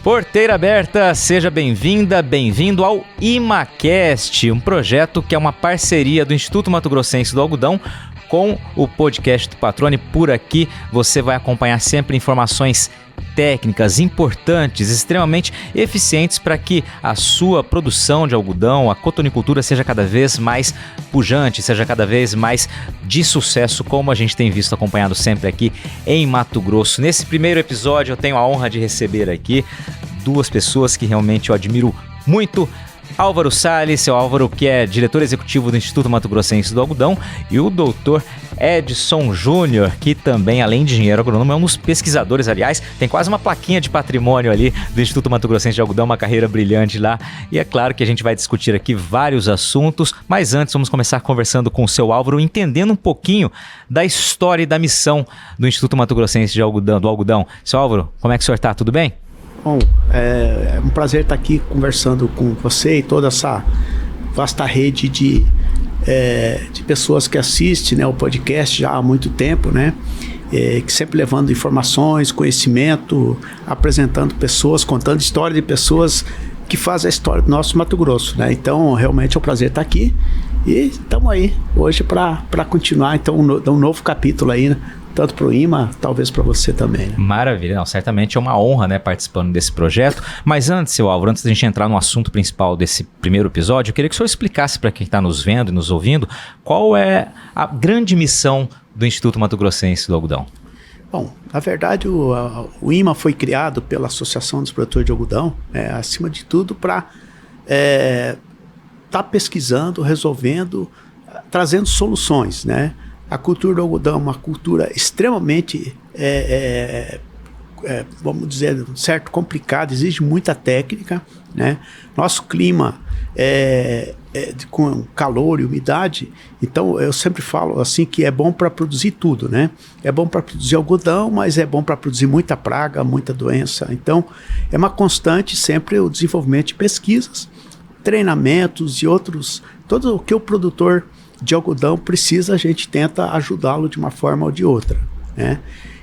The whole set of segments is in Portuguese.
Porteira aberta, seja bem-vinda, bem-vindo ao ImaCast, um projeto que é uma parceria do Instituto Mato Grossense do Algodão com o podcast do Patrone. Por aqui você vai acompanhar sempre informações técnicas importantes, extremamente eficientes para que a sua produção de algodão, a cotonicultura seja cada vez mais pujante, seja cada vez mais de sucesso, como a gente tem visto acompanhado sempre aqui em Mato Grosso. Nesse primeiro episódio eu tenho a honra de receber aqui duas pessoas que realmente eu admiro muito. Álvaro Salles, seu Álvaro, que é diretor executivo do Instituto Mato Grossense do Algodão, e o doutor Edson Júnior, que também, além de engenheiro agrônomo, é um dos pesquisadores, aliás, tem quase uma plaquinha de patrimônio ali do Instituto Mato Grossense de Algodão, uma carreira brilhante lá, e é claro que a gente vai discutir aqui vários assuntos, mas antes vamos começar conversando com o seu Álvaro, entendendo um pouquinho da história e da missão do Instituto Mato Grossense de Algodão, do Algodão. Seu Álvaro, como é que o senhor está? Tudo bem? Bom, é um prazer estar aqui conversando com você e toda essa vasta rede de pessoas que assistem, né, o podcast já há muito tempo, né, que sempre levando informações, conhecimento, apresentando pessoas, contando história de pessoas que fazem a história do nosso Mato Grosso, né? Então, realmente é um prazer estar aqui e estamos aí hoje para continuar então um novo capítulo aí, né? Tanto para o IMA, talvez para você também. Né? Maravilha, não, certamente é uma honra, né, participando desse projeto. Mas antes, seu Álvaro, antes da gente entrar no assunto principal desse primeiro episódio, eu queria que o senhor explicasse para quem está nos vendo e nos ouvindo qual é a grande missão do Instituto Mato Grossense do Algodão. Bom, na verdade o IMA foi criado pela Associação dos Produtores de Algodão, acima de tudo para estar pesquisando, resolvendo, trazendo soluções, né? A cultura do algodão é uma cultura extremamente, vamos dizer, certo, complicada, exige muita técnica, né? Nosso clima com calor e umidade, então eu sempre falo assim que é bom para produzir tudo, né? É bom para produzir algodão, mas é bom para produzir muita praga, muita doença. Então é uma constante sempre o desenvolvimento de pesquisas, treinamentos e outros, tudo o que o produtor de algodão precisa, a gente tenta ajudá-lo de uma forma ou de outra, né?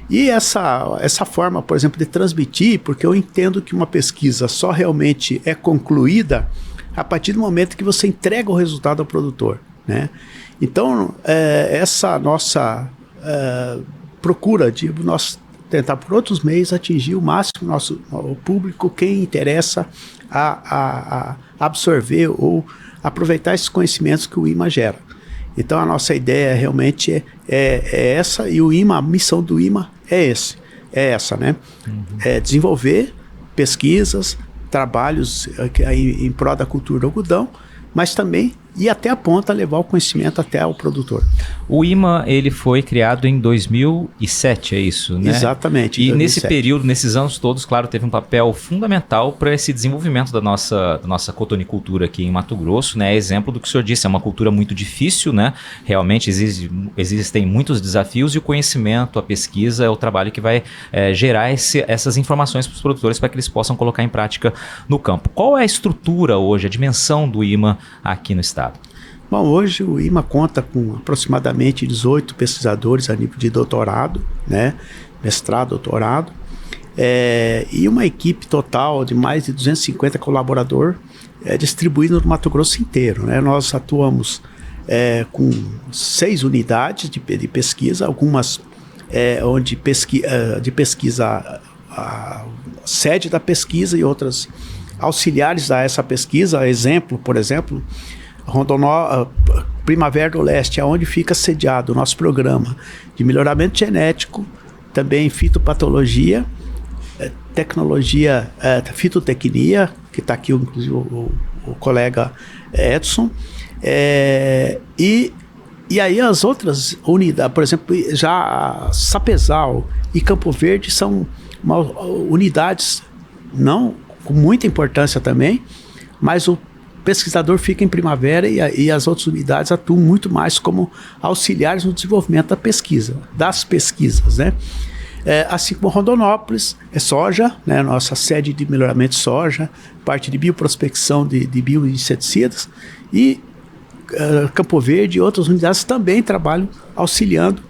E essa forma, por exemplo, de transmitir, porque eu entendo que uma pesquisa só realmente é concluída a partir do momento que você entrega o resultado ao produtor, né? Então, essa nossa procura de nós tentar por outros meios atingir o máximo o público, quem interessa a absorver ou aproveitar esses conhecimentos que o IMA gera. Então a nossa ideia realmente é essa, e o IMA, a missão do IMA é essa, né? Uhum. Desenvolver pesquisas, trabalhos em prol da cultura do algodão, mas também ir até a ponta, levar o conhecimento até o produtor. O IMA, ele foi criado em 2007, é isso, né? Exatamente. E nesse período, nesses anos todos, claro, teve um papel fundamental para esse desenvolvimento da nossa cotonicultura aqui em Mato Grosso, né? Exemplo do que o senhor disse, é uma cultura muito difícil, né? Realmente existem muitos desafios, e o conhecimento, a pesquisa é o trabalho que vai gerar essas informações para os produtores para que eles possam colocar em prática no campo. Qual é a estrutura hoje, a dimensão do IMA aqui no estado? Bom, hoje o IMA conta com aproximadamente 18 pesquisadores a nível de doutorado, né? Mestrado, doutorado, e uma equipe total de mais de 250 colaboradores distribuídos no Mato Grosso inteiro, né? Nós atuamos com 6 unidades de pesquisa, algumas de pesquisa, a sede da pesquisa, e outras auxiliares a essa pesquisa. Exemplo, por exemplo, Primavera do Leste, é onde fica sediado o nosso programa de melhoramento genético, também fitopatologia, tecnologia, fitotecnia, que está aqui inclusive o colega Edson, e aí as outras unidades, por exemplo, já Sapezal e Campo Verde são unidades não com muita importância também, mas o pesquisador fica em Primavera, e as outras unidades atuam muito mais como auxiliares no desenvolvimento das pesquisas, né? Assim como Rondonópolis, soja, né? Nossa sede de melhoramento de soja, parte de bioprospecção de bioinseticidas, e Campo Verde e outras unidades também trabalham auxiliando,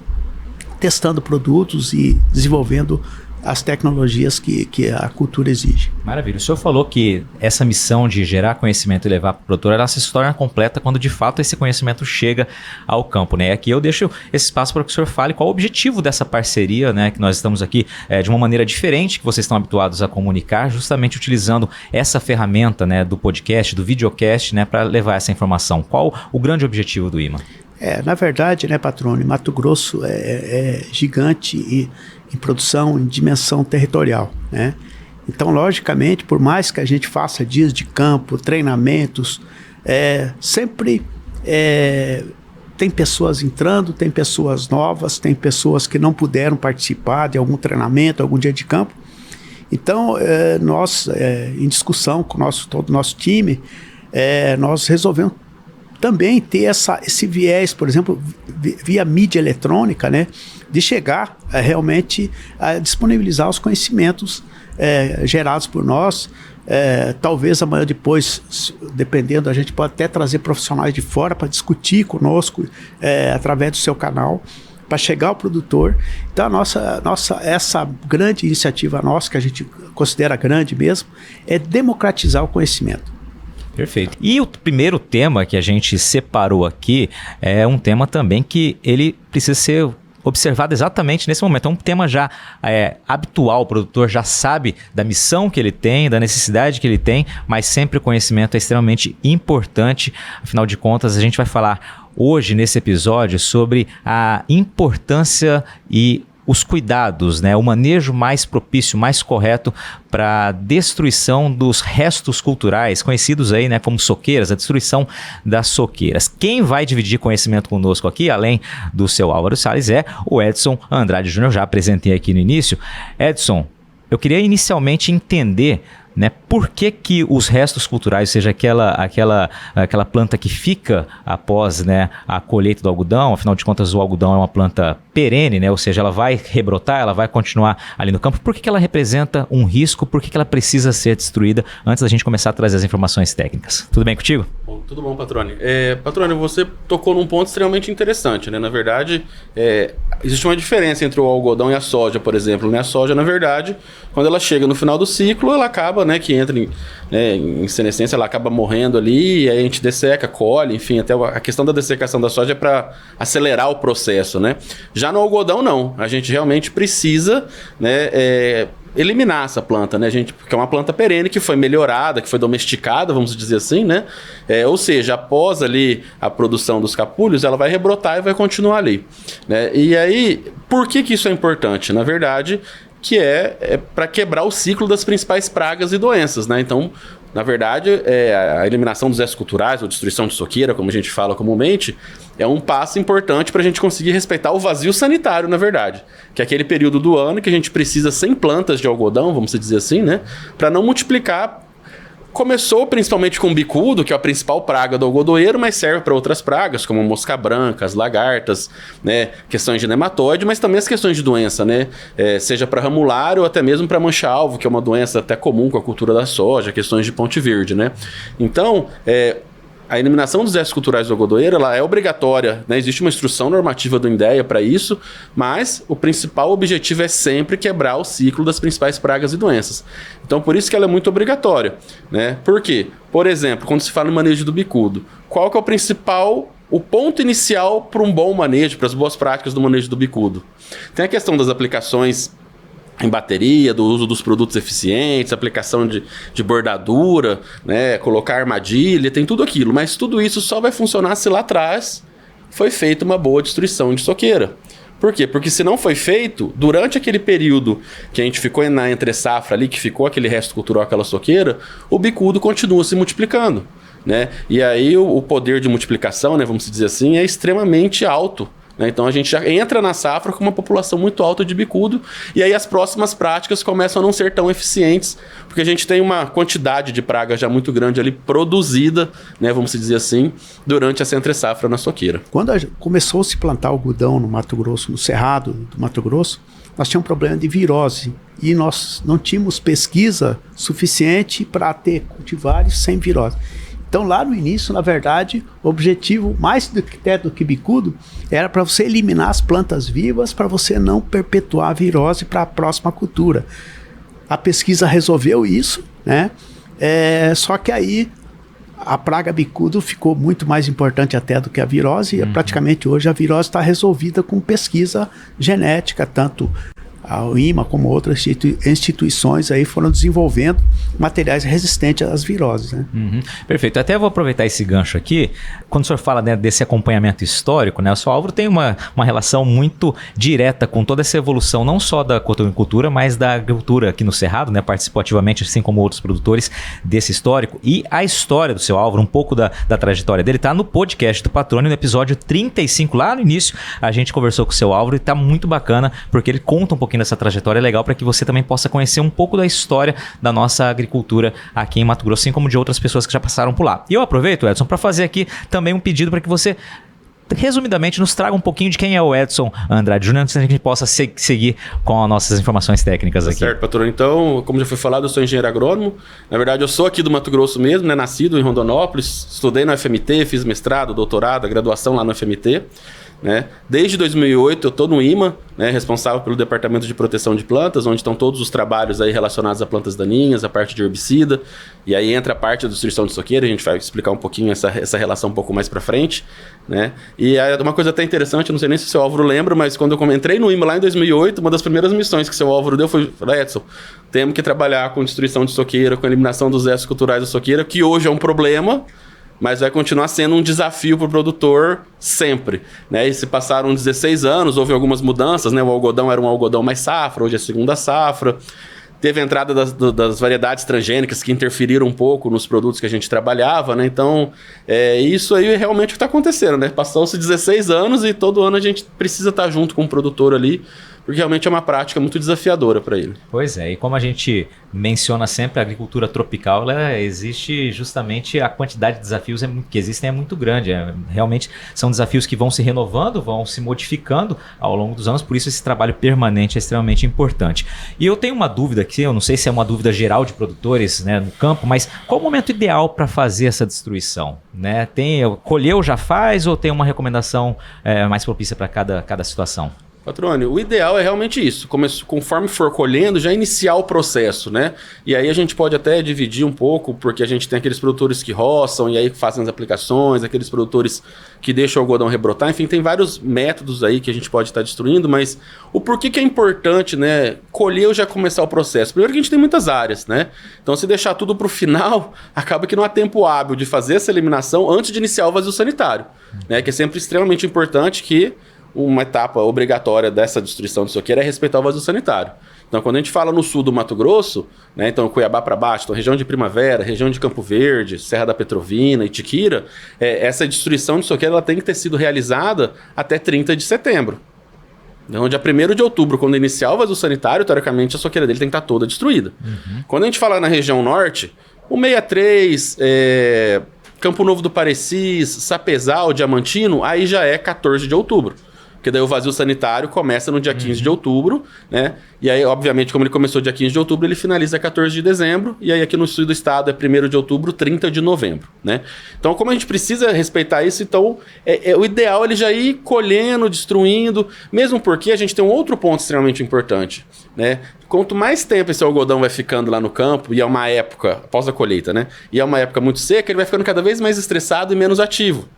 testando produtos e desenvolvendo as tecnologias que a cultura exige. Maravilha. O senhor falou que essa missão de gerar conhecimento e levar para o produtor, ela se torna completa quando de fato esse conhecimento chega ao campo, né? Aqui eu deixo esse espaço para que o senhor fale qual o objetivo dessa parceria, né? Que nós estamos aqui de uma maneira diferente que vocês estão habituados a comunicar, justamente utilizando essa ferramenta, né, do podcast, do videocast, né, para levar essa informação. Qual o grande objetivo do IMA? Na verdade, né, Patrone, Mato Grosso é gigante em produção, em dimensão territorial, né? Então, logicamente, por mais que a gente faça dias de campo, treinamentos, sempre tem pessoas entrando, tem pessoas novas, tem pessoas que não puderam participar de algum treinamento, algum dia de campo. Então, nós, em discussão com todo o nosso time, nós resolvemos também ter esse viés, por exemplo, via mídia eletrônica, né, de chegar realmente a disponibilizar os conhecimentos gerados por nós. Talvez amanhã ou depois, dependendo, a gente pode até trazer profissionais de fora para discutir conosco através do seu canal, para chegar ao produtor. Então, essa grande iniciativa nossa, que a gente considera grande mesmo, é democratizar o conhecimento. Perfeito. E o primeiro tema que a gente separou aqui é um tema também que ele precisa ser observado exatamente nesse momento. É um tema já habitual, o produtor já sabe da missão que ele tem, da necessidade que ele tem, mas sempre o conhecimento é extremamente importante. Afinal de contas, a gente vai falar hoje nesse episódio sobre a importância e os cuidados, né? O manejo mais propício, mais correto para a destruição dos restos culturais, conhecidos aí, né, como soqueiras, a destruição das soqueiras. Quem vai dividir conhecimento conosco aqui, além do seu Álvaro Salles, é o Edson Andrade Júnior, já apresentei aqui no início. Edson, eu queria inicialmente entender, né, por que os restos culturais, ou seja, aquela planta que fica após, né, a colheita do algodão, afinal de contas o algodão é uma planta perene, né, ou seja, ela vai rebrotar, ela vai continuar ali no campo. Por que ela representa um risco? Por que ela precisa ser destruída? Antes da gente começar a trazer as informações técnicas. Tudo bem contigo? Bom, tudo bom, Patrone. Patrone, você tocou num ponto extremamente interessante, né? Na verdade, existe uma diferença entre o algodão e a soja, por exemplo, né? A soja, na verdade, quando ela chega no final do ciclo, ela acaba, né, que entra em senescência, ela acaba morrendo ali, e aí a gente desseca, colhe, enfim, até a questão da dessecação da soja é para acelerar o processo, né? Já no algodão, não. A gente realmente precisa, né, eliminar essa planta, né, gente? Porque é uma planta perene que foi melhorada, que foi domesticada, vamos dizer assim, né? Ou seja, após ali a produção dos capulhos, ela vai rebrotar e vai continuar ali, né? E aí, por que isso é importante? Na verdade, que é para quebrar o ciclo das principais pragas e doenças, né? Então, na verdade, a eliminação dos restos culturais, ou destruição de soqueira, como a gente fala comumente, é um passo importante para a gente conseguir respeitar o vazio sanitário, na verdade. Que é aquele período do ano que a gente precisa sem plantas de algodão, vamos dizer assim, né? Para não multiplicar. Começou principalmente com o bicudo, que é a principal praga do algodoeiro, mas serve para outras pragas, como mosca branca, as lagartas, né? Questões de nematóide, mas também as questões de doença, né? Seja para ramulário ou até mesmo para mancha-alvo, que é uma doença até comum com a cultura da soja, questões de ponte verde, né? Então, a eliminação dos restos culturais do algodoeiro, ela é obrigatória, né? Existe uma instrução normativa do INDEA para isso, mas o principal objetivo é sempre quebrar o ciclo das principais pragas e doenças. Então, por isso que ela é muito obrigatória, né? Por quê? Por exemplo, quando se fala no manejo do bicudo, qual que é o ponto inicial para um bom manejo, para as boas práticas do manejo do bicudo? Tem a questão das aplicações em bateria, do uso dos produtos eficientes, aplicação de bordadura, né, colocar armadilha, tem tudo aquilo. Mas tudo isso só vai funcionar se lá atrás foi feita uma boa destruição de soqueira. Por quê? Porque se não foi feito, durante aquele período que a gente ficou na entre-safra ali, que ficou aquele resto cultural, aquela soqueira, o bicudo continua se multiplicando, né? E aí o poder de multiplicação, né, vamos dizer assim, é extremamente alto. Então a gente já entra na safra com uma população muito alta de bicudo, e aí as próximas práticas começam a não ser tão eficientes, porque a gente tem uma quantidade de praga já muito grande ali produzida, né, vamos dizer assim, durante essa entre-safra na soqueira. Quando começou a se plantar algodão no Mato Grosso, no Cerrado do Mato Grosso, nós tínhamos um problema de virose, e nós não tínhamos pesquisa suficiente para ter cultivares sem virose. Então, lá no início, na verdade, o objetivo mais do que bicudo era para você eliminar as plantas vivas, para você não perpetuar a virose para a próxima cultura. A pesquisa resolveu isso, né? Só que aí a praga bicudo ficou muito mais importante até do que a virose, e praticamente hoje a virose está resolvida com pesquisa genética, tanto a IMA como outras instituições aí foram desenvolvendo materiais resistentes às viroses, né? Perfeito. Até vou aproveitar esse gancho aqui. Quando o senhor fala, né, desse acompanhamento histórico, né, o seu Álvaro tem uma relação muito direta com toda essa evolução, não só da cotonicultura, mas da agricultura aqui no Cerrado, né, participou ativamente, assim como outros produtores desse histórico. E a história do seu Álvaro, um pouco da trajetória dele, está no podcast do Patrônio, no episódio 35, lá no início, a gente conversou com o seu Álvaro e está muito bacana, porque ele conta um pouquinho dessa trajetória legal para que você também possa conhecer um pouco da história da nossa agricultura aqui em Mato Grosso, assim como de outras pessoas que já passaram por lá. E eu aproveito, Edson, para fazer aqui também um pedido para que você, resumidamente, nos traga um pouquinho de quem é o Edson Andrade Júnior, antes que a gente possa seguir com as nossas informações técnicas aqui. Certo, patrão. Então, como já foi falado, eu sou engenheiro agrônomo. Na verdade, eu sou aqui do Mato Grosso mesmo, né? Nascido em Rondonópolis, estudei no FMT, fiz mestrado, doutorado, graduação lá no FMT. Né? Desde 2008 eu estou no IMA, né, responsável pelo Departamento de Proteção de Plantas, onde estão todos os trabalhos aí relacionados a plantas daninhas, a parte de herbicida, e aí entra a parte da destruição de soqueira, a gente vai explicar um pouquinho essa relação um pouco mais para frente. Né? E uma coisa até interessante, não sei nem se o seu Álvaro lembra, mas quando eu entrei no IMA lá em 2008, uma das primeiras missões que o seu Álvaro deu foi: Edson, temos que trabalhar com destruição de soqueira, com eliminação dos restos culturais da soqueira, que hoje é um problema, mas vai continuar sendo um desafio para o produtor sempre. Né? E se passaram 16 anos, houve algumas mudanças, né? O algodão era um algodão mais safra, hoje é segunda safra. Teve a entrada das variedades transgênicas que interferiram um pouco nos produtos que a gente trabalhava, né? Então, isso aí é realmente o que está acontecendo, né? Passou-se 16 anos e todo ano a gente precisa estar junto com o produtor ali, porque realmente é uma prática muito desafiadora para ele. Pois é, e como a gente menciona sempre, a agricultura tropical, ela existe justamente, a quantidade de desafios que existem é muito grande. Realmente são desafios que vão se renovando, vão se modificando ao longo dos anos, por isso esse trabalho permanente é extremamente importante. E eu tenho uma dúvida aqui, eu não sei se é uma dúvida geral de produtores, né, no campo, mas qual o momento ideal para fazer essa destruição? Né? Colheu já faz ou tem uma recomendação mais propícia para cada situação? Patrônio, o ideal é realmente isso, conforme for colhendo, já iniciar o processo, né? E aí a gente pode até dividir um pouco, porque a gente tem aqueles produtores que roçam e aí fazem as aplicações, aqueles produtores que deixam o algodão rebrotar, enfim, tem vários métodos aí que a gente pode estar destruindo, mas o porquê que é importante, né, colher ou já começar o processo? Primeiro que a gente tem muitas áreas, né? Então se deixar tudo para o final, acaba que não há tempo hábil de fazer essa eliminação antes de iniciar o vazio sanitário, né? Que é sempre extremamente importante que uma etapa obrigatória dessa destruição de soqueira é respeitar o vazio sanitário. Então, quando a gente fala no sul do Mato Grosso, né, então Cuiabá para baixo, então, região de Primavera, região de Campo Verde, Serra da Petrovina, Itiquira, essa destruição de soqueira ela tem que ter sido realizada até 30 de setembro. Então, dia 1º de outubro, quando iniciar o vazio sanitário, teoricamente a soqueira dele tem que estar toda destruída. Quando a gente fala na região norte, o 63, Campo Novo do Parecis, Sapezal, Diamantino, aí já é 14 de outubro. Porque daí o vazio sanitário começa no dia 15 de outubro, né? E aí, obviamente, como ele começou dia 15 de outubro, ele finaliza 14 de dezembro. E aí, aqui no sul do estado, é 1º de outubro, 30 de novembro, né? Então, como a gente precisa respeitar isso, então, o ideal é ele já ir colhendo, destruindo, mesmo porque a gente tem um outro ponto extremamente importante, né? Quanto mais tempo esse algodão vai ficando lá no campo, e é uma época, após a colheita, né? E é uma época muito seca, ele vai ficando cada vez mais estressado e menos ativo.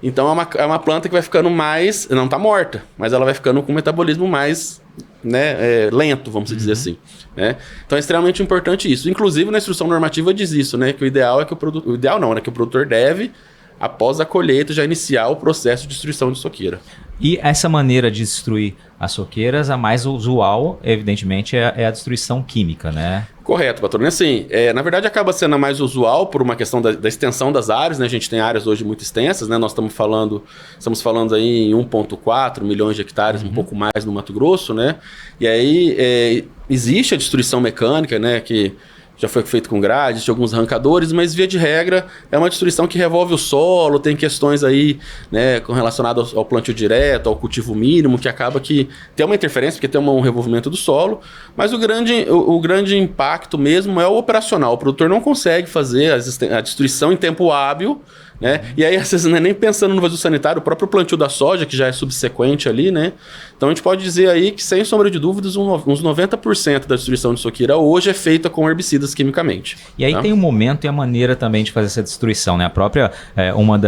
Então é uma planta que vai ficando mais, não está morta, mas ela vai ficando com um metabolismo mais, né, lento, vamos dizer assim. Né? Então é extremamente importante isso. Inclusive na instrução normativa diz isso, né, que o ideal é que o ideal não, né, que o produtor deve, após a colheita, já iniciar o processo de destruição de soqueira. E essa maneira de destruir as soqueiras, a mais usual, evidentemente, é a destruição química, né? Correto, patrônio. Assim, na verdade acaba sendo a mais usual por uma questão da extensão das áreas, né? A gente tem áreas hoje muito extensas, né? Nós estamos falando aí em 1,4 milhões de hectares, um pouco mais no Mato Grosso, né? E aí existe a destruição mecânica, né? Que já foi feito com grades, de alguns arrancadores, mas via de regra é uma destruição que revolve o solo, tem questões aí, né, relacionadas ao plantio direto, ao cultivo mínimo, que acaba que tem uma interferência, porque tem um revolvimento do solo, mas o grande impacto mesmo é o operacional. O produtor não consegue fazer a destruição em tempo hábil, né? E aí, às vezes, não é nem pensando no vazio sanitário, o próprio plantio da soja, que já é subsequente ali, né? Então, a gente pode dizer aí que, sem sombra de dúvidas, uns 90% da destruição de soqueira hoje é feita com herbicidas quimicamente. E aí tem o momento e a maneira também de fazer essa destruição, né? A própria, uma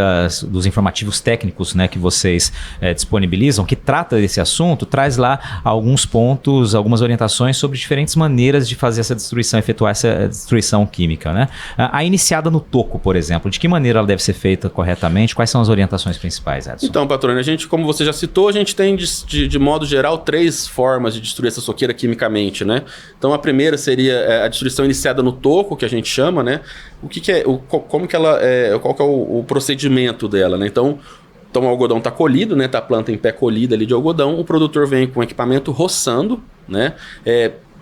dos informativos técnicos, né, que vocês disponibilizam, que trata desse assunto, traz lá alguns pontos, algumas orientações sobre diferentes maneiras de fazer essa destruição, efetuar essa destruição química, né? A iniciada no toco, por exemplo, de que maneira ela deve ser feita corretamente? Quais são as orientações principais, Edson? Então, Patrônio, a gente, como você já citou, a gente tem de modo geral 3 formas de destruir essa soqueira quimicamente, né? Então, a primeira seria a destruição iniciada no toco, que a gente chama, né? O que é, como que ela qual que é o procedimento dela, né? Então, o algodão está colhido, né? Tá a planta em pé colhida ali de algodão, o produtor vem com o equipamento roçando, né?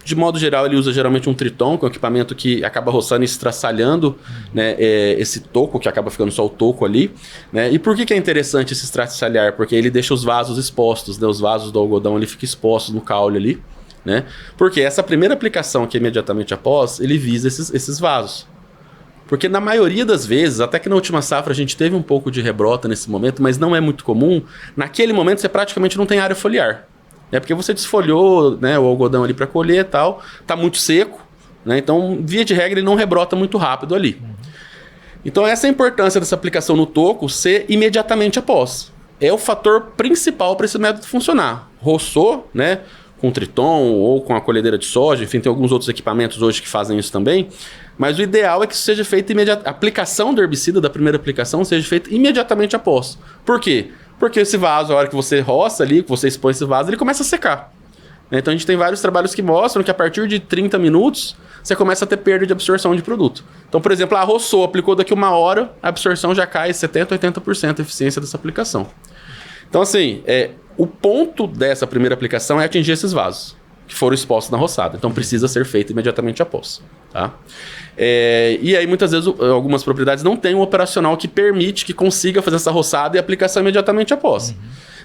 De modo geral, ele usa geralmente um triton, que é um equipamento que acaba roçando e estraçalhando, né, esse toco, que acaba ficando só o toco ali. Né? E por que é interessante esse estraçalhar? Porque ele deixa os vasos expostos, né? Os vasos do algodão ele fica expostos no caule ali. Né? Porque essa primeira aplicação, que é imediatamente após, ele visa esses vasos. Porque na maioria das vezes, até que na última safra a gente teve um pouco de rebrota nesse momento, mas não é muito comum, naquele momento você praticamente não tem área foliar. Porque você desfolhou, né, o algodão ali para colher e tal, tá muito seco, né? Então, via de regra, ele não rebrota muito rápido ali. Então, essa é a importância dessa aplicação no toco ser imediatamente após. É o fator principal para esse método funcionar. Roçou, né, com triton ou com a colhedeira de soja, enfim, tem alguns outros equipamentos hoje que fazem isso também, mas o ideal é que isso seja feito imediatamente. A aplicação do herbicida da primeira aplicação seja feita imediatamente após. Por quê? Porque esse vaso, a hora que você roça ali, que você expõe esse vaso, ele começa a secar. Então a gente tem vários trabalhos que mostram que a partir de 30 minutos, você começa a ter perda de absorção de produto. Então, por exemplo, roçou, aplicou daqui 1 hora, a absorção já cai 70%, 80% a eficiência dessa aplicação. Então, assim, o ponto dessa primeira aplicação é atingir esses vasos que foram expostos na roçada. Então, precisa ser feito imediatamente após. Tá? E aí, muitas vezes, algumas propriedades não têm um operacional que permite que consiga fazer essa roçada e aplicação imediatamente após.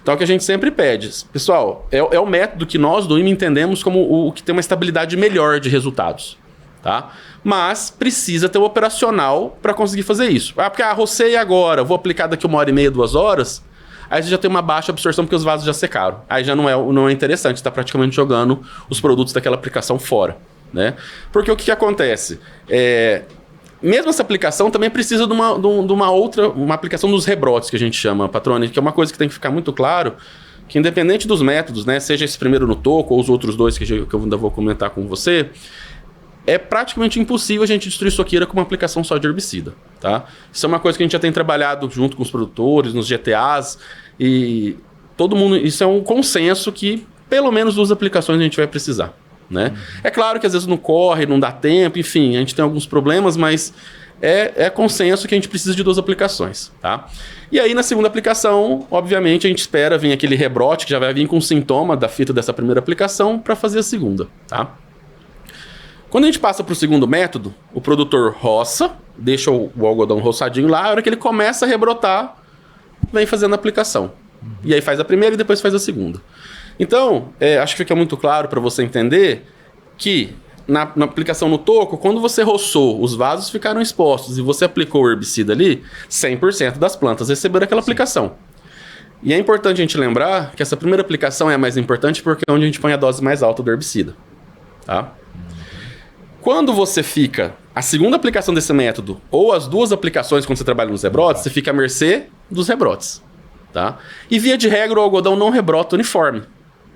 Então, é o que a gente sempre pede. Pessoal, é o método que nós do IMA entendemos como o que tem uma estabilidade melhor de resultados. Tá? Mas precisa ter um operacional para conseguir fazer isso. Porque rocei agora, vou aplicar daqui 1h30, 2 horas... Aí você já tem uma baixa absorção porque os vasos já secaram. Aí já não é interessante, está praticamente jogando os produtos daquela aplicação fora. Né? Porque o que acontece? Mesmo essa aplicação também precisa de uma outra, uma aplicação dos rebrotes, que a gente chama, Patrone, que é uma coisa que tem que ficar muito claro, que independente dos métodos, né, seja esse primeiro no toco ou os outros dois que eu ainda vou comentar com você, é praticamente impossível a gente destruir soqueira com uma aplicação só de herbicida. Tá? Isso é uma coisa que a gente já tem trabalhado junto com os produtores, nos GTAs, e todo mundo, isso é um consenso que pelo menos 2 aplicações a gente vai precisar. Né? É claro que às vezes não corre, não dá tempo, enfim, a gente tem alguns problemas, mas é consenso que a gente precisa de 2 aplicações. Tá? E aí na segunda aplicação, obviamente, a gente espera vir aquele rebrote que já vai vir com sintoma da fita dessa primeira aplicação para fazer a segunda. Tá? Quando a gente passa para o segundo método, o produtor roça, deixa o algodão roçadinho lá, a hora que ele começa a rebrotar, vem fazendo a aplicação. E aí faz a primeira e depois faz a segunda. Então, acho que fica muito claro para você entender que na aplicação no toco, quando você roçou, os vasos ficaram expostos e você aplicou o herbicida ali, 100% das plantas receberam aquela aplicação. E é importante a gente lembrar que essa primeira aplicação é a mais importante porque é onde a gente põe a dose mais alta do herbicida. Tá? Quando você fica a segunda aplicação desse método ou as 2 aplicações quando você trabalha nos rebrotes, você fica à mercê dos rebrotes. Tá? E via de regra o algodão não rebrota uniforme.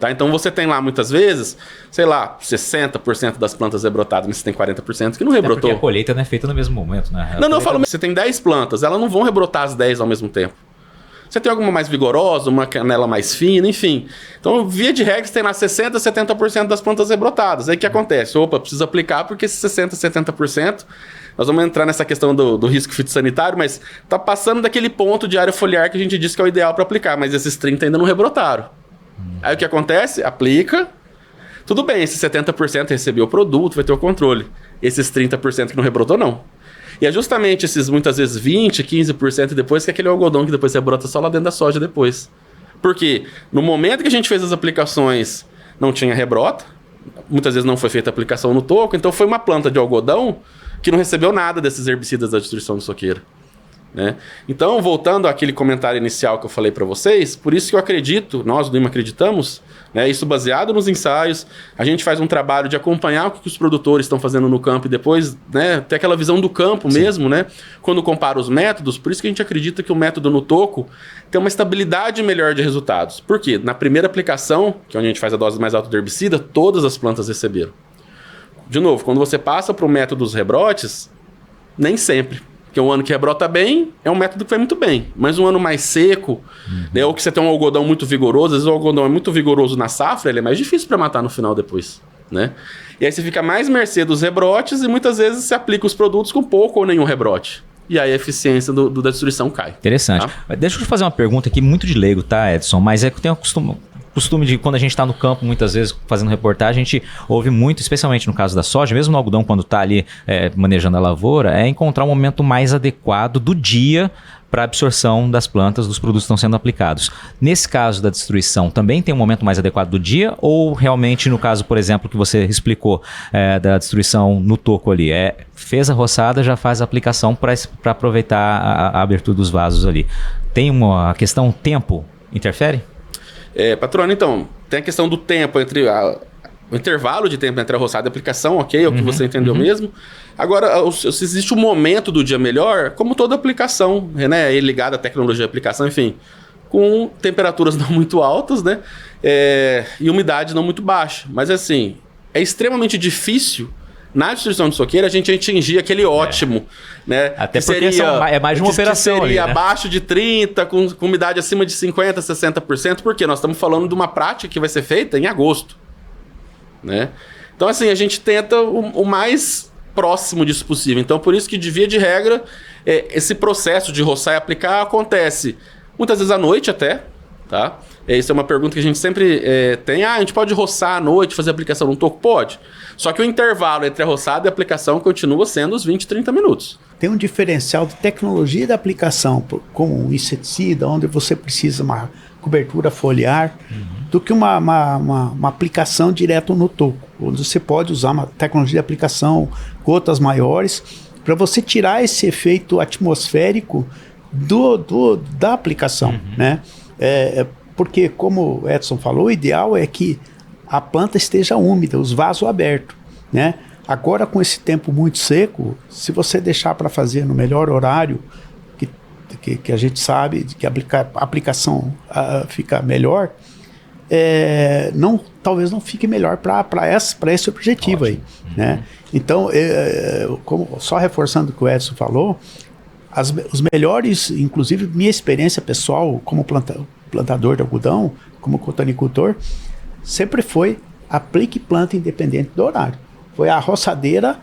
Tá? Então você tem lá muitas vezes, sei lá, 60% das plantas rebrotadas, mas você tem 40% que não rebrotou. Porque a colheita não é feita no mesmo momento, né? Não, eu falo, você tem 10 plantas, elas não vão rebrotar as 10 ao mesmo tempo. Você tem alguma mais vigorosa, uma canela mais fina, enfim. Então, via de regra, você tem lá 60%, 70% das plantas rebrotadas. Aí o que acontece? Opa, preciso aplicar porque esses 60%, 70%... Nós vamos entrar nessa questão do risco fitossanitário, mas tá passando daquele ponto de área foliar que a gente disse que é o ideal para aplicar, mas esses 30% ainda não rebrotaram. Aí o que acontece? Aplica, Tudo bem, esses 70% recebeu o produto, vai ter o controle. Esses 30% que não rebrotou, não. E é justamente esses, muitas vezes, 20%, 15% depois, que é aquele algodão que depois rebrota só lá dentro da soja depois. Porque no momento que a gente fez as aplicações, não tinha rebrota, muitas vezes não foi feita a aplicação no toco, então foi uma planta de algodão que não recebeu nada desses herbicidas da destruição de soqueira. Né? Então, voltando àquele comentário inicial que eu falei para vocês, por isso que eu acredito, nós do IMA acreditamos, né, isso baseado nos ensaios, a gente faz um trabalho de acompanhar o que os produtores estão fazendo no campo e depois, né, ter aquela visão do campo mesmo, né, quando compara os métodos. Por isso que a gente acredita que o método no toco tem uma estabilidade melhor de resultados. Por quê? Na primeira aplicação, que é onde a gente faz a dose mais alta do herbicida, todas as plantas receberam. De novo, quando você passa para o método dos rebrotes, nem sempre. Porque um ano que rebrota bem, é um método que vai muito bem. Mas um ano mais seco, né, ou que você tem um algodão muito vigoroso, às vezes o algodão é muito vigoroso na safra, ele é mais difícil para matar no final depois. Né? E aí você fica mais mercê dos rebrotes e muitas vezes você aplica os produtos com pouco ou nenhum rebrote. E aí a eficiência da destruição cai. Interessante. Tá? Deixa eu te fazer uma pergunta aqui muito de leigo, tá, Edson? Mas é que eu tenho costume de, quando a gente está no campo, muitas vezes fazendo reportagem, a gente ouve muito, especialmente no caso da soja, mesmo no algodão, quando está ali manejando a lavoura, é encontrar um momento mais adequado do dia para a absorção das plantas, dos produtos que estão sendo aplicados. Nesse caso da destruição, também tem um momento mais adequado do dia? Ou realmente, no caso, por exemplo, que você explicou da destruição no toco ali, fez a roçada, já faz a aplicação para aproveitar a abertura dos vasos ali. Tem uma questão tempo, interfere? Patrônio, então, tem a questão do tempo entre o intervalo de tempo entre a roçada e a aplicação, ok? É o que você entendeu mesmo. Agora, se existe um momento do dia melhor, como toda aplicação, né? Ligada à tecnologia de aplicação, enfim, com temperaturas não muito altas, né? E umidade não muito baixa. Mas assim, é extremamente difícil na destruição de soqueira a gente atingir aquele ótimo, né? Até porque é mais de uma operação seria ali, né? abaixo de 30%, com umidade acima de 50%, 60%, porque nós estamos falando de uma prática que vai ser feita em agosto, né? Então, assim, a gente tenta o mais próximo disso possível. Então, por isso que, de via de regra, esse processo de roçar e aplicar acontece muitas vezes à noite até, tá? Isso é uma pergunta que a gente sempre tem. A gente pode roçar à noite, fazer aplicação no toco? Pode. Só que o intervalo entre a roçada e a aplicação continua sendo os 20, 30 minutos. Tem um diferencial de tecnologia da aplicação, como um inseticida, onde você precisa uma cobertura foliar, do que uma aplicação direto no toco, onde você pode usar uma tecnologia de aplicação, gotas maiores, para você tirar esse efeito atmosférico da aplicação, né? Porque, como o Edson falou, o ideal é que a planta esteja úmida, os vasos abertos, né? Agora, com esse tempo muito seco, se você deixar para fazer no melhor horário, que a gente sabe que a aplicação fica melhor, talvez não fique melhor para esse objetivo. Ótimo. Aí, né? Então, só reforçando o que o Edson falou, os melhores, inclusive minha experiência pessoal como plantador de algodão, como cotonicultor, sempre foi aplique planta independente do horário. Foi a roçadeira,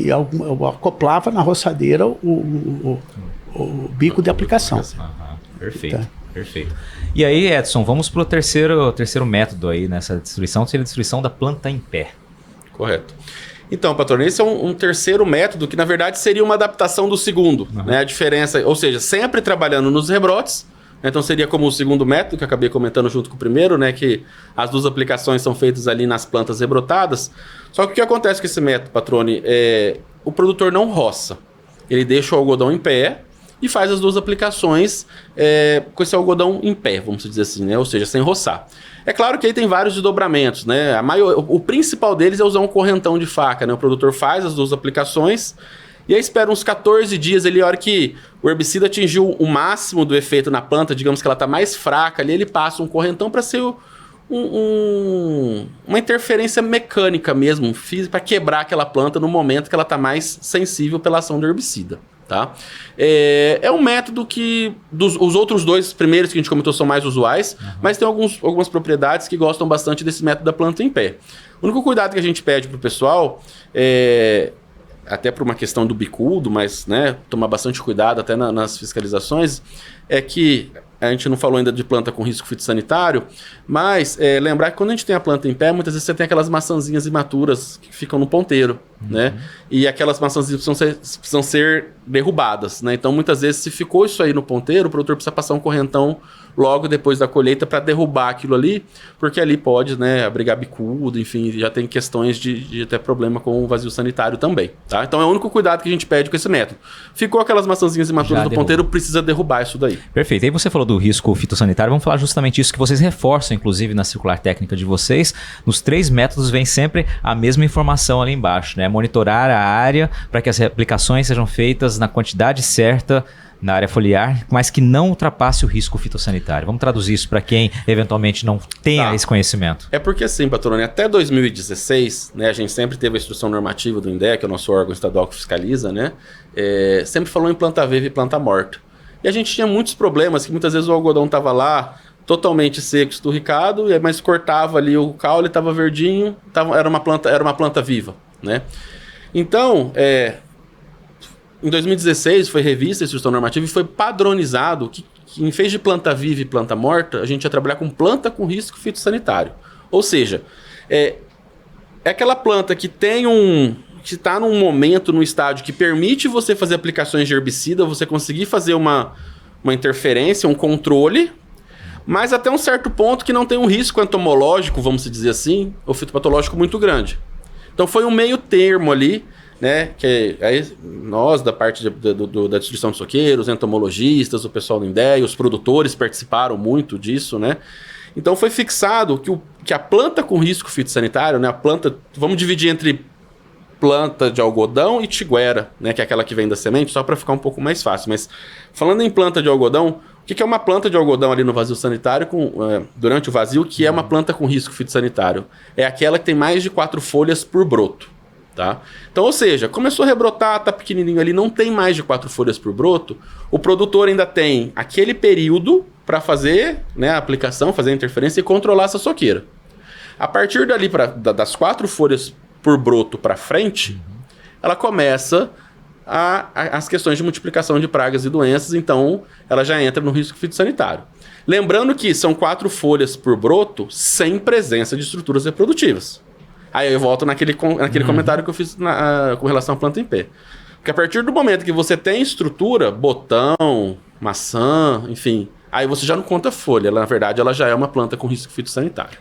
eu acoplava na roçadeira o bico de aplicação. Perfeito, tá. Perfeito. E aí, Edson, vamos para o terceiro método aí nessa destruição, seria a destruição da planta em pé. Correto. Então, patrão, esse é um terceiro método que, na verdade, seria uma adaptação do segundo. Né? A diferença, ou seja, sempre trabalhando nos rebrotes. Então, seria como o segundo método, que eu acabei comentando junto com o primeiro, né? Que as duas aplicações são feitas ali nas plantas rebrotadas. Só que o que acontece com esse método, patrone, o produtor não roça. Ele deixa o algodão em pé e faz as duas aplicações com esse algodão em pé, vamos dizer assim, né? Ou seja, sem roçar. É claro que aí tem vários desdobramentos, né? O principal deles é usar um correntão de faca, né? O produtor faz as duas aplicações e aí espera uns 14 dias ali, a hora que o herbicida atingiu o máximo do efeito na planta, digamos que ela está mais fraca ali, ele passa um correntão para ser uma interferência mecânica mesmo, física, para quebrar aquela planta no momento que ela está mais sensível pela ação do herbicida. Tá? É um método que os outros dois primeiros que a gente comentou são mais usuais, mas tem algumas propriedades que gostam bastante desse método da planta em pé. O único cuidado que a gente pede para o pessoal até por uma questão do bicudo, mas né, tomar bastante cuidado até nas fiscalizações, é que a gente não falou ainda de planta com risco fitossanitário, mas lembrar que quando a gente tem a planta em pé, muitas vezes você tem aquelas maçãzinhas imaturas que ficam no ponteiro, né? E aquelas maçãzinhas precisam ser derrubadas, né? Então, muitas vezes, se ficou isso aí no ponteiro, o produtor precisa passar um correntão logo depois da colheita para derrubar aquilo ali, porque ali pode, né, abrigar bicudo, enfim, já tem questões de ter problema com o vazio sanitário também, tá? Então é o único cuidado que a gente pede com esse método. Ficou aquelas maçãzinhas imaturas do ponteiro, precisa derrubar isso daí. Perfeito. Aí você falou do risco fitossanitário, vamos falar justamente isso que vocês reforçam, inclusive, na circular técnica de vocês. Nos 3 métodos vem sempre a mesma informação ali embaixo, né? Monitorar a área para que as aplicações sejam feitas na quantidade certa na área foliar, mas que não ultrapasse o risco fitossanitário. Vamos traduzir isso para quem eventualmente não tenha esse conhecimento. É porque assim, Patrone, até 2016, né, a gente sempre teve a instrução normativa do INDE, que é o nosso órgão estadual que fiscaliza, né, sempre falou em planta viva e planta morta. E a gente tinha muitos problemas, que muitas vezes o algodão estava lá totalmente seco, esturricado, mas cortava ali o caule, estava verdinho, era uma planta viva, né? Então, em 2016 foi revista a instrução normativa e foi padronizado que em vez de planta viva e planta morta, a gente ia trabalhar com planta com risco fitossanitário. Ou seja, é aquela planta que tem que está num momento, num estágio que permite você fazer aplicações de herbicida, você conseguir fazer uma interferência, um controle, mas até um certo ponto que não tem um risco entomológico, vamos dizer assim, ou fitopatológico muito grande. Então foi um meio termo ali, né, que aí nós da parte da distribuição de soqueiros, entomologistas, o pessoal do INDE, os produtores participaram muito disso, né? Então foi fixado que a planta com risco fitossanitário, né, a planta, vamos dividir entre planta de algodão e tiguera, né, que é aquela que vem da semente, só para ficar um pouco mais fácil. Mas falando em planta de algodão, o que é uma planta de algodão ali no vazio sanitário, durante o vazio, que é uma planta com risco fitossanitário? É aquela que tem mais de 4 folhas por broto. Tá? Então, ou seja, começou a rebrotar, tá pequenininho ali, não tem mais de 4 folhas por broto, o produtor ainda tem aquele período para fazer, né, a aplicação, fazer a interferência e controlar essa soqueira. A partir dali, das 4 folhas por broto para frente, ela começa as questões de multiplicação de pragas e doenças, então ela já entra no risco fitossanitário. Lembrando que são 4 folhas por broto sem presença de estruturas reprodutivas. Aí eu volto naquele comentário que eu fiz com relação à planta em pé. Porque a partir do momento que você tem estrutura, botão, maçã, enfim, aí você já não conta folha. Na verdade, ela já é uma planta com risco fitossanitário.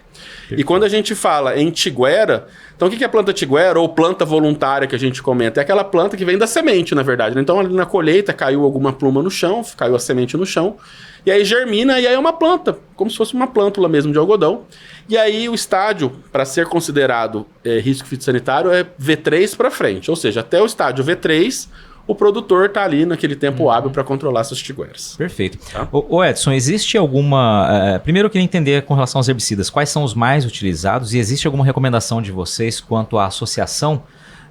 E quando a gente fala em tiguera, então o que é planta tiguera ou planta voluntária que a gente comenta? É aquela planta que vem da semente, na verdade. Então ali na colheita caiu alguma pluma no chão, caiu a semente no chão, e aí germina e aí é uma planta, como se fosse uma plântula mesmo de algodão. E aí o estágio, para ser considerado risco fitossanitário, é V3 para frente. Ou seja, até o estágio V3, o produtor está ali naquele tempo hábil para controlar essas tigueras. Perfeito. Tá? Ô Edson, existe alguma... primeiro eu queria entender com relação aos herbicidas, quais são os mais utilizados e existe alguma recomendação de vocês quanto à associação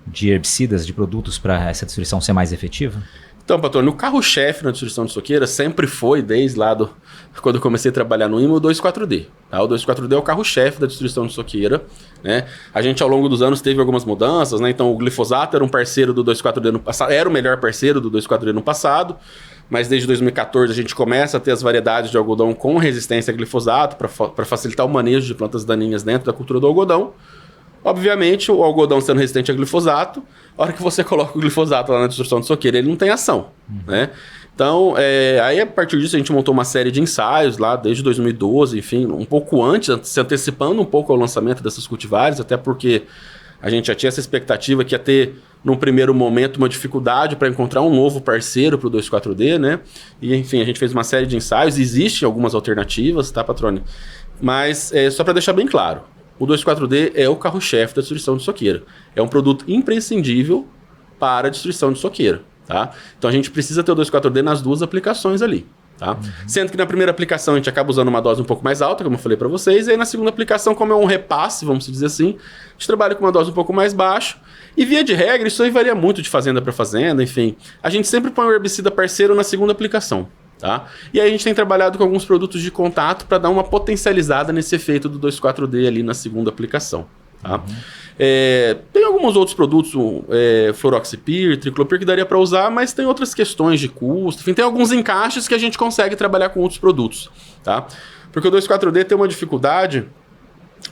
de herbicidas, de produtos para essa destruição ser mais efetiva? Então, Patrone, o carro-chefe na destruição de soqueira sempre foi, desde lá quando eu comecei a trabalhar no IMA, o 2,4-D. Tá? O 2,4-D é o carro-chefe da destruição de soqueira, né? A gente, ao longo dos anos, teve algumas mudanças, né? Então, o glifosato era um parceiro do 2,4-D no passado, era o melhor parceiro do 2,4-D no passado, mas desde 2014 a gente começa a ter as variedades de algodão com resistência a glifosato para facilitar o manejo de plantas daninhas dentro da cultura do algodão. Obviamente, o algodão sendo resistente a glifosato, a hora que você coloca o glifosato lá na destruição de soqueira, ele não tem ação, né? Então, aí a partir disso a gente montou uma série de ensaios lá desde 2012, enfim, um pouco antes, se antecipando um pouco ao lançamento dessas cultivares, até porque a gente já tinha essa expectativa que ia ter, num primeiro momento, uma dificuldade para encontrar um novo parceiro para o 2,4-D, né? E, enfim, a gente fez uma série de ensaios, existem algumas alternativas, tá, Patrone? Mas, só para deixar bem claro, o 2,4-D é o carro-chefe da destruição de soqueira. É um produto imprescindível para a destruição de soqueira, tá? Então a gente precisa ter o 2,4-D nas duas aplicações ali, tá? Sendo que na primeira aplicação a gente acaba usando uma dose um pouco mais alta, como eu falei para vocês, e aí na segunda aplicação, como é um repasse, vamos dizer assim, a gente trabalha com uma dose um pouco mais baixa. E via de regra, isso aí varia muito de fazenda para fazenda, enfim. A gente sempre põe o herbicida parceiro na segunda aplicação. Tá? E aí a gente tem trabalhado com alguns produtos de contato para dar uma potencializada nesse efeito do 2,4-D ali na segunda aplicação. Tá? Tem alguns outros produtos, fluroxipir, triclopir, que daria para usar, mas tem outras questões de custo. Enfim, tem alguns encaixes que a gente consegue trabalhar com outros produtos. Tá? Porque o 2,4-D tem uma dificuldade,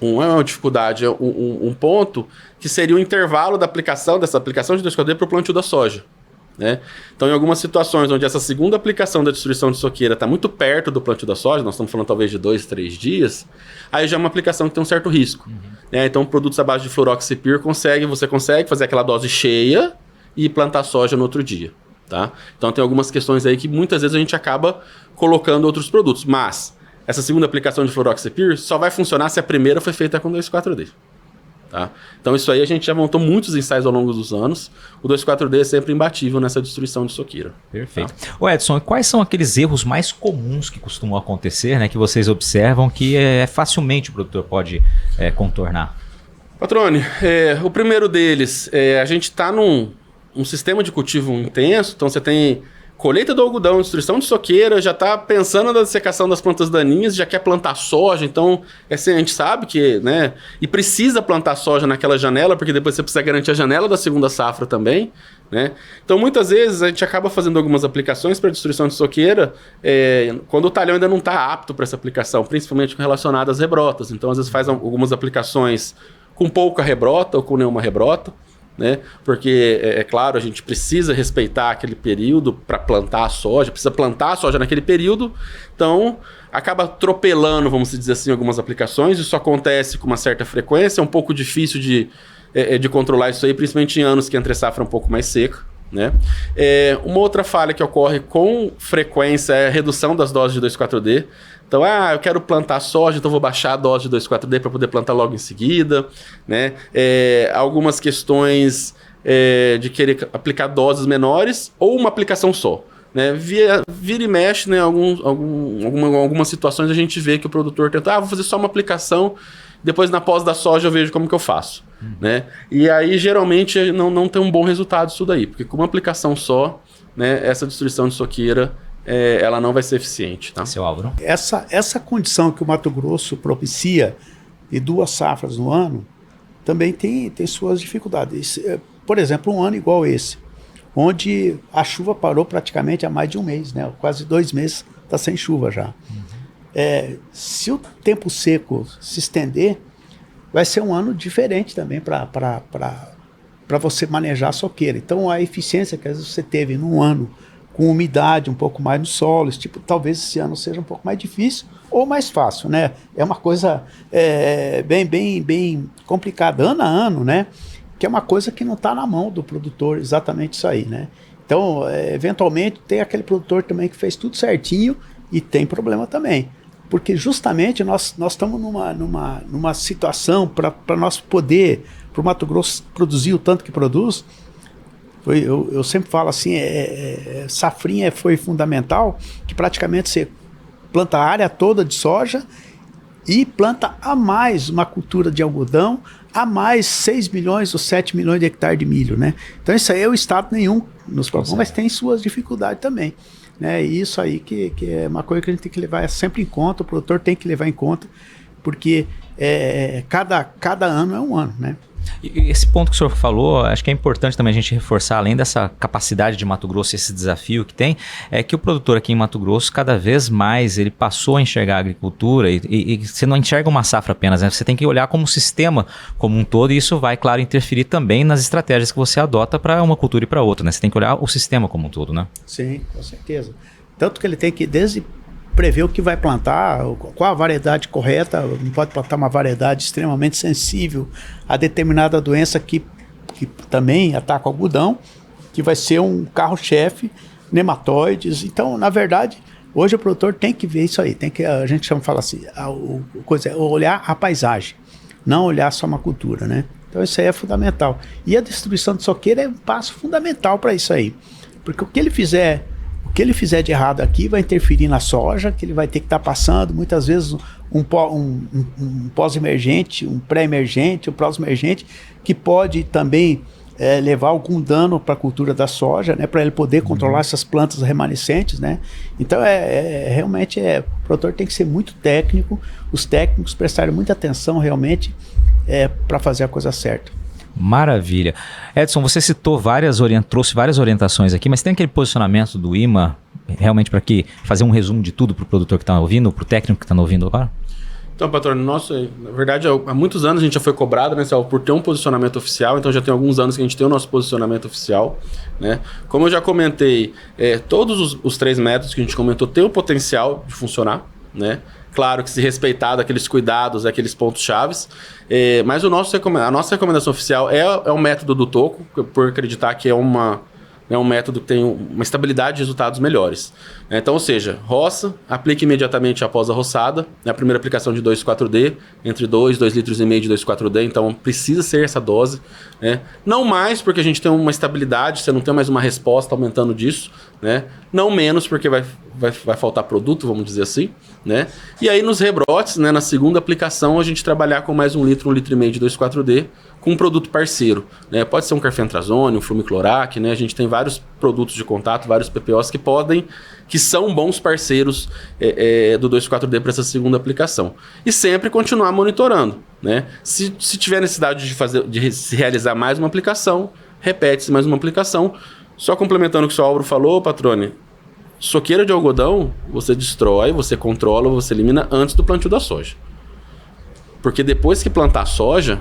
um ponto, que seria o intervalo dessa aplicação de 2,4-D para o plantio da soja. Né? Então, em algumas situações onde essa segunda aplicação da destruição de soqueira está muito perto do plantio da soja, nós estamos falando talvez de 2-3 dias, aí já é uma aplicação que tem um certo risco. Né? Então, produtos à base de fluroxipir, você consegue fazer aquela dose cheia e plantar soja no outro dia. Tá? Então, tem algumas questões aí que muitas vezes a gente acaba colocando outros produtos, mas essa segunda aplicação de fluroxipir só vai funcionar se a primeira foi feita com 2,4-D. Tá? Então isso aí a gente já montou muitos ensaios ao longo dos anos. O 2,4-D é sempre imbatível nessa destruição de soqueira. Perfeito. Tá? Ô Edson, quais são aqueles erros mais comuns que costumam acontecer, né, que vocês observam que facilmente o produtor pode contornar? Patrone, o primeiro deles, a gente está num sistema de cultivo intenso, então você tem colheita do algodão, destruição de soqueira, já está pensando na dessecação das plantas daninhas, já quer plantar soja, então assim, a gente sabe que, né, e precisa plantar soja naquela janela, porque depois você precisa garantir a janela da segunda safra também, né? Então muitas vezes a gente acaba fazendo algumas aplicações para destruição de soqueira quando o talhão ainda não está apto para essa aplicação, principalmente relacionada às rebrotas. Então às vezes faz algumas aplicações com pouca rebrota ou com nenhuma rebrota. Né? Porque, claro, a gente precisa respeitar aquele período para plantar a soja, precisa plantar a soja naquele período, então acaba atropelando, vamos dizer assim, algumas aplicações. Isso acontece com uma certa frequência, é um pouco difícil de controlar isso aí, principalmente em anos que a entre-safra é um pouco mais seca. Né? Uma outra falha que ocorre com frequência é a redução das doses de 2,4-D. Então, eu quero plantar soja, então vou baixar a dose de 2,4-D para poder plantar logo em seguida. Né? Algumas questões de querer aplicar doses menores ou uma aplicação só. Né? Vira e mexe, né? Algumas situações a gente vê que o produtor tenta, vou fazer só uma aplicação, depois na pós da soja eu vejo como que eu faço. Né? E aí geralmente não tem um bom resultado isso daí, porque com uma aplicação só, né, essa destruição de soqueira ela não vai ser eficiente. Tá? Seu Álvaro? Essa condição que o Mato Grosso propicia de 2 safras no ano também tem suas dificuldades. Por exemplo, um ano igual esse, onde a chuva parou praticamente há mais de um mês, né? Quase 2 meses está sem chuva já. Se o tempo seco se estender, vai ser um ano diferente também para você manejar a soqueira. Então a eficiência que às vezes você teve num ano com umidade um pouco mais no solo, talvez esse ano seja um pouco mais difícil ou mais fácil, né? É uma coisa bem complicada, ano a ano, né? Que é uma coisa que não está na mão do produtor exatamente isso aí, né? Então, eventualmente, tem aquele produtor também que fez tudo certinho e tem problema também. Porque justamente nós estamos numa situação para nós poder, para o Mato Grosso produzir o tanto que produz. Eu sempre falo assim, safrinha foi fundamental, que praticamente você planta a área toda de soja e planta a mais uma cultura de algodão, a mais 6 milhões ou 7 milhões de hectares de milho, né? Então isso aí é o estado nenhum nos propõe, mas tem suas dificuldades também. Né? E isso aí que é uma coisa que a gente tem que levar sempre em conta, o produtor tem que levar em conta, porque cada ano é um ano, né? E esse ponto que o senhor falou, acho que é importante também a gente reforçar, além dessa capacidade de Mato Grosso, esse desafio que tem, é que o produtor aqui em Mato Grosso, cada vez mais, ele passou a enxergar a agricultura e você não enxerga uma safra apenas, né? Você tem que olhar como um sistema como um todo, e isso vai, claro, interferir também nas estratégias que você adota para uma cultura e para outra, né? Você tem que olhar o sistema como um todo, né? Sim, com certeza. Tanto que ele tem que, desde prever o que vai plantar, qual a variedade correta, não pode plantar uma variedade extremamente sensível a determinada doença que também ataca o algodão, que vai ser um carro-chefe, nematóides. Então, na verdade, hoje o produtor tem que ver isso aí, a gente fala assim, olhar a paisagem, não olhar só uma cultura, né? Então isso aí é fundamental. E a destruição de soqueira é um passo fundamental para isso aí, porque o que ele fizer de errado aqui vai interferir na soja, que ele vai ter que estar passando, muitas vezes, um pós-emergente, um pré-emergente, um pós-emergente, que pode também levar algum dano para a cultura da soja, né, para ele poder controlar essas plantas remanescentes, né? Então, realmente, o produtor tem que ser muito técnico, os técnicos prestarem muita atenção, realmente, para fazer a coisa certa. Maravilha. Edson, você trouxe várias orientações aqui, mas tem aquele posicionamento do IMA, realmente para fazer um resumo de tudo para o produtor que está ouvindo, para o técnico que está ouvindo agora? Então, patrônio, na verdade, há muitos anos a gente já foi cobrado, né, por ter um posicionamento oficial, então já tem alguns anos que a gente tem o nosso posicionamento oficial, né? Como eu já comentei, todos os 3 métodos que a gente comentou têm o potencial de funcionar, né? Claro que se respeitar aqueles cuidados, aqueles pontos chaves, mas a nossa recomendação oficial é o método do toco, por acreditar que é um método que tem uma estabilidade de resultados melhores. Então, ou seja, roça, aplique imediatamente após a roçada, a primeira aplicação de 2,4-D, entre 2,5 litros de 2,4-D, então precisa ser essa dose. Né? Não mais porque a gente tem uma estabilidade, você não tem mais uma resposta aumentando disso, né? Não menos porque vai faltar produto, vamos dizer assim. Né? E aí nos rebrotes, né, na segunda aplicação, a gente trabalhar com mais 1 litro, 1,5 litro de 2,4-D, com um produto parceiro. Né? Pode ser um carfentrazone, um flumiclorac, né? A gente tem vários produtos de contato, vários PPOs que são bons parceiros do 2,4-D para essa segunda aplicação. E sempre continuar monitorando. Né? Se tiver necessidade de se realizar mais uma aplicação, repete-se mais uma aplicação. Só complementando o que o senhor Álvaro falou, patrone, soqueira de algodão, você destrói, você controla, você elimina antes do plantio da soja. Porque depois que plantar soja,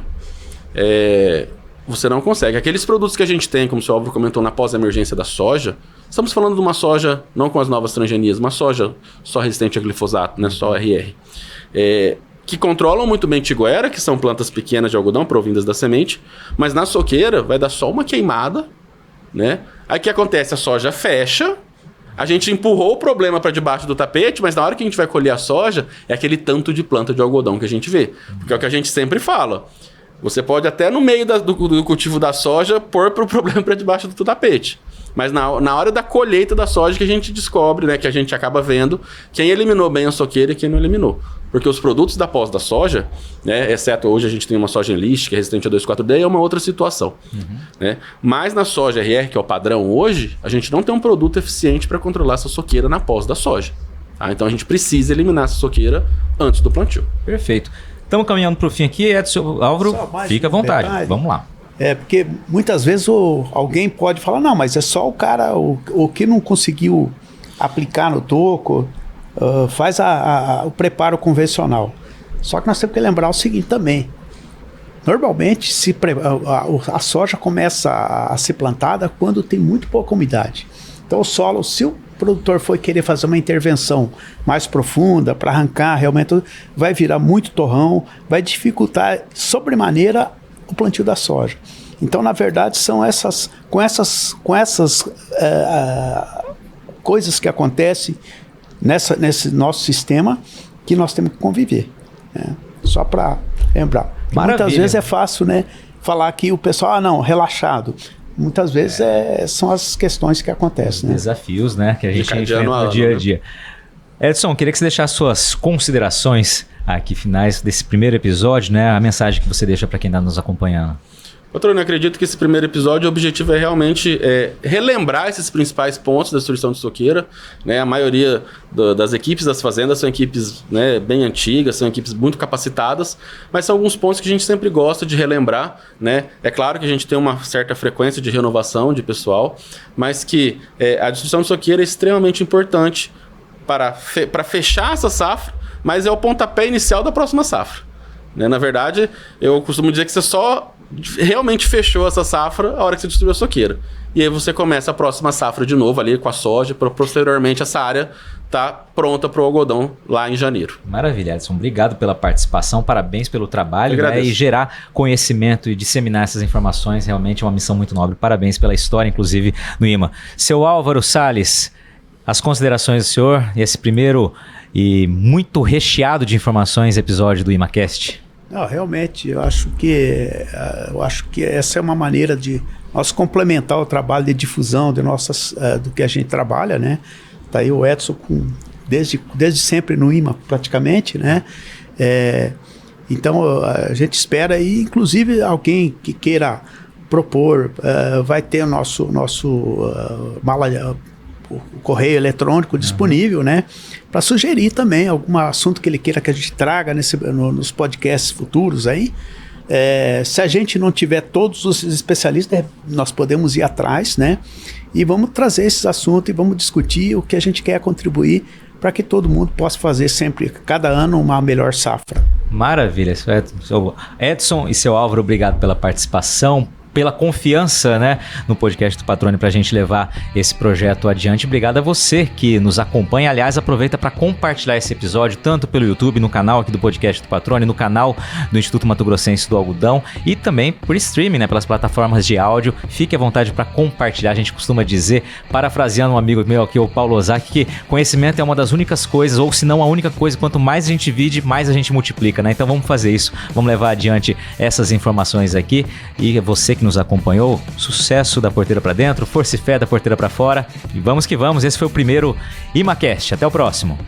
você não consegue. Aqueles produtos que a gente tem, como o senhor Álvaro comentou, na pós-emergência da soja, estamos falando de uma soja, não com as novas transgenias, uma soja só resistente a glifosato, né, só RR, que controlam muito bem tiguera, que são plantas pequenas de algodão provindas da semente, mas na soqueira vai dar só uma queimada, né? Aí o que acontece? A soja fecha, a gente empurrou o problema para debaixo do tapete, mas na hora que a gente vai colher a soja, é aquele tanto de planta de algodão que a gente vê. Porque é o que a gente sempre fala. Você pode até no meio do cultivo da soja pôr o problema para debaixo do tapete. Mas na hora da colheita da soja que a gente descobre, né, que a gente acaba vendo quem eliminou bem a soqueira e quem não eliminou. Porque os produtos da pós da soja, né, exceto hoje a gente tem uma soja enlist, que é resistente a 2,4-D, é uma outra situação. Né? Mas na soja RR, que é o padrão hoje, a gente não tem um produto eficiente para controlar essa soqueira na pós da soja. Tá? Então a gente precisa eliminar essa soqueira antes do plantio. Perfeito. Estamos caminhando para o fim aqui, Edson, Álvaro, fica à vontade. Detalhe. Vamos lá. Porque muitas vezes alguém pode falar, não, mas é só o cara, o que não conseguiu aplicar no toco, faz o preparo convencional. Só que nós temos que lembrar o seguinte também. Normalmente a soja começa a ser plantada quando tem muito pouca umidade. Então o solo, se o produtor for querer fazer uma intervenção mais profunda para arrancar realmente, vai virar muito torrão, vai dificultar sobremaneira o plantio da soja. Então, na verdade, são essas coisas que acontecem nesse nosso sistema que nós temos que conviver. Né? Só para lembrar. Maravilha. Muitas vezes é fácil, né, falar que o pessoal, não, relaxado. Muitas vezes são as questões que acontecem. Né? Desafios, né, que a gente enfrenta no dia a dia. Edson, queria que você deixasse suas considerações aqui finais desse primeiro episódio, né? A mensagem que você deixa para quem está nos acompanhando. Patrônio, eu acredito que esse primeiro episódio, o objetivo é realmente relembrar esses principais pontos da destruição de soqueira. Né? A maioria das equipes das fazendas são equipes, né, bem antigas, são equipes muito capacitadas, mas são alguns pontos que a gente sempre gosta de relembrar. Né? É claro que a gente tem uma certa frequência de renovação de pessoal, mas que a destruição de soqueira é extremamente importante para fechar essa safra, mas é o pontapé inicial da próxima safra. Né? Na verdade, eu costumo dizer que você só realmente fechou essa safra a hora que você destruiu a soqueira. E aí você começa a próxima safra de novo ali com a soja, para posteriormente essa área tá pronta para o algodão lá em janeiro. Maravilha, Edson. Obrigado pela participação, parabéns pelo trabalho, né? E gerar conhecimento e disseminar essas informações realmente é uma missão muito nobre. Parabéns pela história, inclusive, no IMA. Seu Álvaro Salles, as considerações do senhor e esse primeiro e muito recheado de informações episódio do IMAcast. Não, realmente, eu acho que essa é uma maneira de nós complementar o trabalho de difusão de do que a gente trabalha, né? Tá aí o Edson desde sempre no IMA, praticamente, né? Então, a gente espera, e inclusive alguém que queira propor, vai ter o correio eletrônico disponível, né? Para sugerir também algum assunto que ele queira que a gente traga nos podcasts futuros aí. Se a gente não tiver todos os especialistas, nós podemos ir atrás, né? E vamos trazer esses assuntos e vamos discutir o que a gente quer contribuir para que todo mundo possa fazer sempre, cada ano, uma melhor safra. Maravilha, Edson e seu Álvaro, obrigado pela participação, pela confiança, né, no podcast do Patrone para a gente levar esse projeto adiante. Obrigado a você que nos acompanha. Aliás, aproveita para compartilhar esse episódio tanto pelo YouTube, no canal aqui do podcast do Patrone, no canal do Instituto Mato Grossense do Algodão e também por streaming, né, pelas plataformas de áudio. Fique à vontade para compartilhar. A gente costuma dizer, parafraseando um amigo meu aqui, o Paulo Ozaki, que conhecimento é uma das únicas coisas, ou se não a única coisa, quanto mais a gente divide, mais a gente multiplica, né? Então vamos fazer isso, vamos levar adiante essas informações aqui. E você que nos acompanhou, sucesso da porteira para dentro, força e fé da porteira para fora, e vamos que vamos. Esse foi o primeiro ImaCast. Até o próximo.